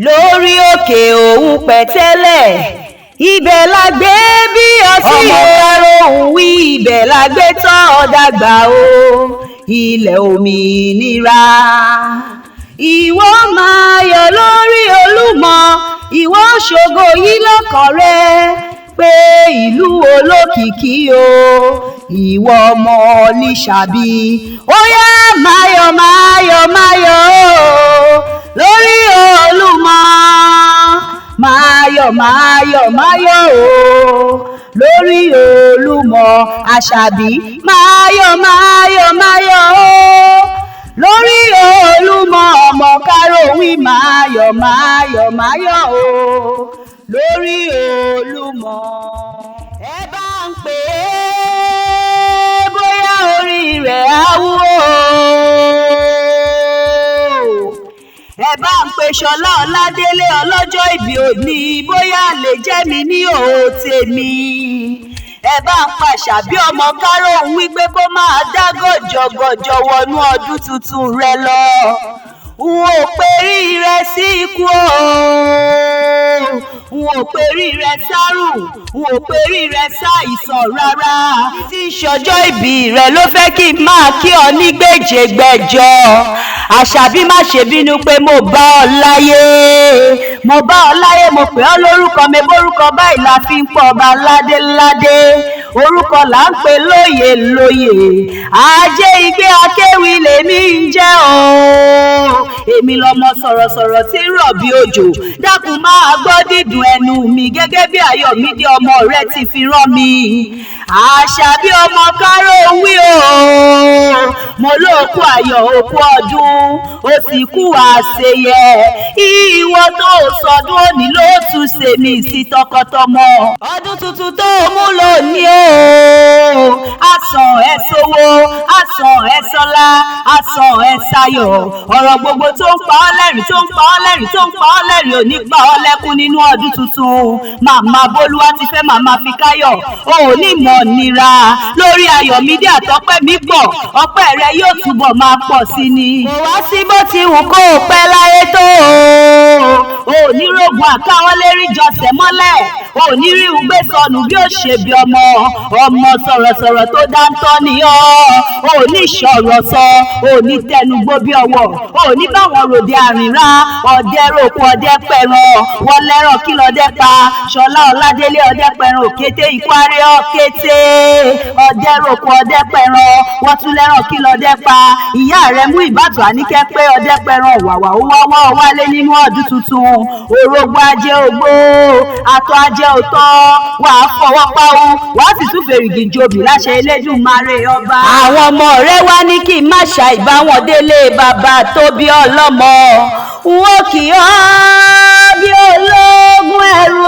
lórí òkè òun pẹ̀tẹ́lẹ̀ ibẹ̀ la gbé bí ọtí ọmọ káró òun wí ibẹ̀ la gbé tọ́ ọ dàgbà o ilẹ̀ òmìnira. Ìwọ máa yọ̀ lórí Olúmọ, ìwọ ṣògo yìí lọ́kàn rẹ pé ìlú olókìkí o ìwọ ọmọ Lísàbí. Ó yá máa yọ̀ máa yọ̀ máa yọ̀ o lórí Olúmọ, máa yọ̀ máa yọ̀ máa yọ̀ o lórí Olúmọ Àṣàbí. Máa yọ̀ máa yọ̀ máa yọ̀ o lórí Olúmọ ọmọ káró wí. Máa yọ̀ máa yọ̀ máa yọ̀ o lórí Olúmọ. Ẹ bá ń pè é bóyá orí rẹ̀ á wú o. Ẹ bá ń pe Ṣọlá Ọládélé ọlọ́jọ́ ìbí òní bóyá lè jẹ́ mi ní òtèmi. Ẹ bá ń pa Àṣàbí ọmọ káró òun wípé kó máa dá gọ̀jọ̀gọ̀jọ̀ wọnú ọdún tuntun rẹ lọ. N ò perí rẹ sí ikú o, n ò perí rẹ sárùn, n ò perí rẹ sáìsàn rárá. Tí ìṣọjọ́ ìbí rẹ ló fẹ́ kí n máa kí ọ ní gbèjègbèjọ. Àṣàbí má ṣe bínú pé mo bá ọ láyé, mo bá ọ láyé, mo pè ọ lórúkọ mi bórúkọ báyìí la fi ń pọ̀ ọba ládéládé. Orúkọ là ń pè lóyè lóyè. Ajeigbe Akéwì lèmi ń jẹ́ o. Èmi lọmọ sọ̀rọ̀sọ̀rọ̀ tí ń rọ̀ bí òjò. Dákun máa gbọ́ dídùn ẹnu mi gẹ́gẹ́ bí Ayọ̀mídé ọmọ rẹ ti fi rán mi. Àṣàbí ọmọ káró wí o, mo lóòkú ayọ̀ òkú ọdún, ó sì kú àṣeyẹ. Ìwọ tó sọdún òní ló tún ṣèmí sí tọkọtọmọ. Ọdún tuntun tó mú lónìí o, àsàn ẹ sówó, àsàn ẹ sọlá, àsàn ẹ sayọ̀. Ọ̀rọ̀ gbogbo tó ń pa ọ́ lẹ́rìn, tó ń pa ọ́ lẹ́rìn, tó ń pa ọ́ lẹ́rìn ò ní pa ọ́ lẹ́kún nínú ọdún tuntun. Màmá Bólúwá ti fẹ́ màmá fi káyọ̀, o ò ní mọ̀ nira lórí Ayọ̀mídé àtọ́pẹ́ mi pọ̀, ọpẹ́ rẹ yóò túbọ̀ máa pọ̀ sí ni. Kò wá sí bó ti wù kó o pẹ́ láyé tó o ò ní rògùn àkáwọ́ lérí jọsẹ̀ mọ́lẹ̀, o ò ní rí ugbé sọnù bí ó ṣe bí ọmọ sọ̀rọ̀sọ̀rọ̀ tó dáńtọ́ ni ọ́. O ò ní ṣọ̀rọ̀ sọ, o ò ní tẹnugbó bí ọwọ́, o ò ní báwọn ròde àrìnrá. Ọdẹ ròkun ọdẹ pẹran, wọ́n lẹ́ràn kí lọ́dẹ pa. Ṣọlá Ọládélé ọdẹ pẹran òkété ìkwáré ọ̀kété. Ọdẹ ròkun ọdẹ pẹran, wọ́n tún lẹ́ràn kí lọ́dẹ pa. Ìyá rẹ̀ mú ìbátan Àníkẹ́ pé ọdẹ pẹran wàwà ó wá wálé nínú ọdún tuntun. Orógbó ajé ogbó, àtọ̀ ajé òtọ́, wà á fọwọ́ páwó, wà á sì tún fèrègì jòbì láṣẹ Elédùmarè ọba. Àwọn ọmọ rẹ wá ní kí n má ṣàì bá wọn délé bàbá tó bí ọlọ́mọ. N ó kì ọ́ bí ológun ẹrú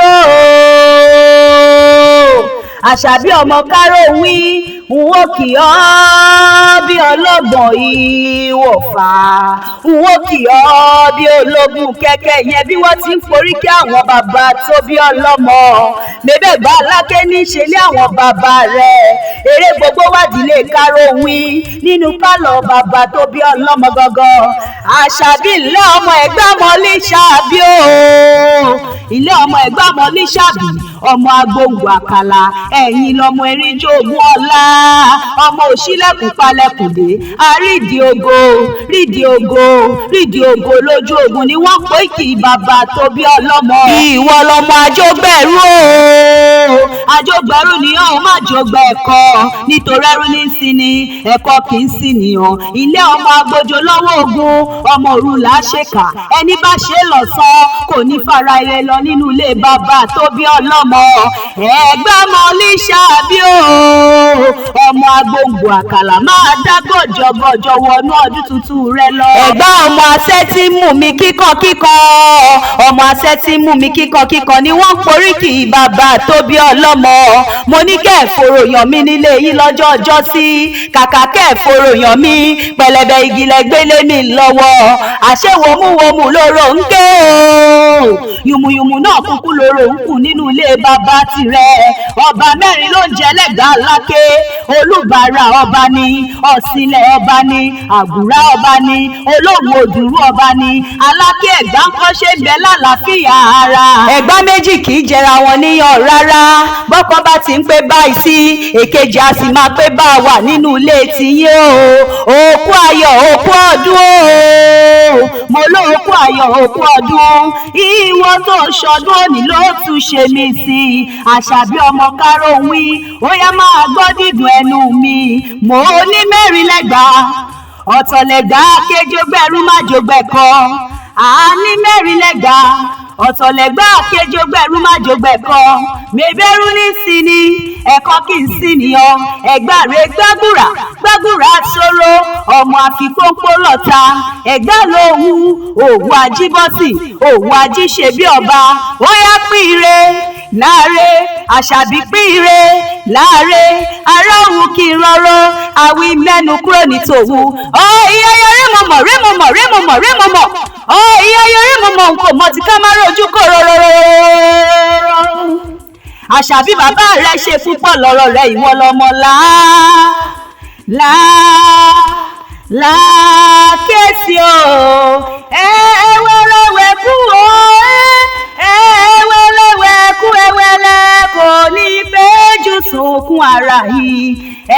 o. Àṣàbí ọmọ káró wí, n ó kì ọ́ bí ọlọ́gbọ̀n ìwọ̀fà. N ó kì ọ́ bí ológun kẹ̀kẹ́ yẹn bí wọ́n ti ń forí kí àwọn bàbá tó bí ọlọ́mọ. Bébẹ̀ gbá aláké ní í ṣe lé àwọn bàbá rẹ̀. Eré gbogbo wádìílé káró wí nínú pálọ̀ bàbá tó bí ọlọ́mọ gangan. Àṣàbí ilé ọmọ Ẹ̀gbá mọ Lísàbí o. Ilé ọmọ Ẹ̀gbá mọ Lísàbí, ọmọ agbóngbò àkàlà, ẹ̀yin lọmọ erinjó ogun ọlá. Ọmọ òṣìlẹ̀kùn palẹ̀kùndé, àrídìí ògo, rídìí ògo, rídìí ògo lójú ogun ni wọ́n pè kí bàbá tó bí ọlọ́mọ. Ìwọ lọmọ àjọgbẹ̀rú o. Àjọgbẹ̀rú ni ọ̀hún má jọgbà ẹ̀kọ́, nítorí ẹrú ní sí ni ẹ̀kọ́ kì í sì nìyàn. Ilé ọmọ agbójo lọ́wọ́ ogun, ọmọ òru là á ṣèkà, ẹni bá ṣe lọ́sàn kò ní fara ire lọ nínú ilé bàbá tó bí ọlọ́mọ. Ẹ̀gbá mọ Lísàbí o, ọmọ agbóngbò àkàlà máa dá gọ̀jọ̀gọ̀jọ̀ wọnú ọdún tuntun rẹ lọ. Ẹ̀gbá ọmọ asẹ́ tí mú mi kíkankíkan, ọmọ asẹ́ tí mú mi kíkankíkan ni wọ́n poríkì bàbá tó bí ọlọ́mọ. Mo ní kẹ́ ẹ̀ fòrò yàn mí nílé yín lọ́jọ́ ọjọ́ sí, kàkà kẹ́ ẹ̀ fòrò yàn mí pẹ̀lẹ́bẹ̀ igi lẹ́gbẹ́lé mi lọ́wọ́. Àṣé wòmúwòmù lóró ń ké o, yùmùyùmù náà kúkú lóró ń kù nínú ilé bàbá tirẹ̀. Ọba mẹ́rin ló ń jẹ lẹ́gbàá láké, olú olùbàrà ọba ni, ọ̀sìnlẹ̀ ọba ni, àgùrá ọba ni, olóhùn òdùrú ọba ni, aláké Ẹ̀gbá ń kọ́ ṣe bẹ́ẹ̀ lálàáfíà ara. Ẹ̀gbá méjì kì í jẹra wọn níyàn rárá, bọ́kàn bá ti ń pé báyìí sí èkejì a sì máa pé bá a wà nínú ilé tiyín o. Òkú ayọ̀ òkú ọdún o, mo lóòkú ayọ̀ òkú ọdún, ìwọ tó ṣọdún òní ló tún ṣe mí sí i. Àṣàbí ọmọ káró wí, ó yá máa gbọ́ dídùn ẹnu mi, mo ní mẹ́rin lẹ́gbàá, ọ̀tọ̀lẹ̀gbà kéjọgbẹ̀rú má jọgbẹ̀kọ, àní mẹ́rin lẹ́gbàá, ọ̀tọ̀lẹ̀gbà kéjọgbẹ̀rú má jọgbẹ̀kọ, mẹ́bẹ̀rú ní sí ni ẹ̀kọ́ kì í sí nìyàn. Ẹ̀gbá rẹ̀ gbàgùrà gbàgùrà sọ̀rọ̀ ọmọ àfikóńpó lọ́ta. Ẹ̀gbá lòun òwú ajíbọ́sì òwú ajíṣe bí ọba, ó yá píire láre Àṣàbí píire láre, ará òun kì í rọrọ àwí mẹ́nu kúrò ní tòwú. Ọ ìyá yọrí mọ̀mọ̀ rí mọ̀mọ̀ rí mọ̀mọ̀ rí mọ̀mọ̀, ọ ìyá yọrí mọ̀mọ̀ n kò mọ̀ tí ká má rojú kò rọrọ. Àṣàbí bàbá rẹ̀ ṣe púpọ̀ lọ́rọ̀ rẹ̀, ìwọ lọmọ lákèsí o. Ẹ̀wẹ̀lẹ̀wẹ̀ kú o, ẹ̀wẹ̀lẹ̀wẹ̀ kú ẹ̀wẹ̀lẹ̀ kò ní péjú sunkún ara yìí.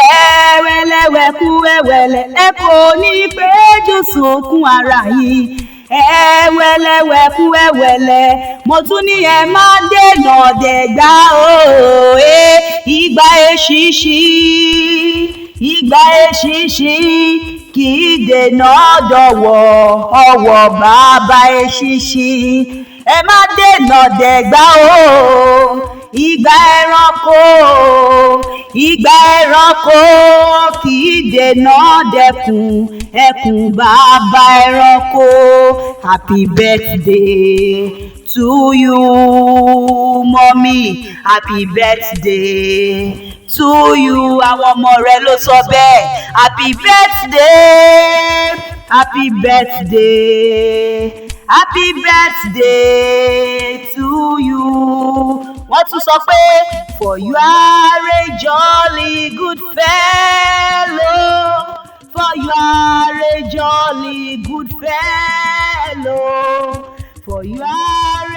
Ẹ̀wẹ̀lẹ̀wẹ̀ kú ẹ̀wẹ̀lẹ̀ kò ní péjú sunkún ara yìí. Ẹ̀wẹ̀lẹ̀wẹ̀ kú ẹ̀wẹ̀lẹ̀, mo tún ní ẹ má dènà dẹ̀gbá o. Ìgbà èṣìṣì ìgbà èṣìṣì kì í dènà dọ̀wọ̀ ọwọ́ bàbá èṣìṣì. Ẹ má dènà dẹ̀gbá o. Ìgbà ẹranko kì í dènà dẹkùn, ẹkùn bàbá ẹranko. Happy birthday to you, mommy. Happy birthday to you. Àwọn ọmọ rẹ ló sọ bẹ́ẹ̀. Happy birthday, happy birthday, happy birthday to you. Wọ́n tún sọ pé for you are a jolly good fellow, for you are a jolly good fellow, for you are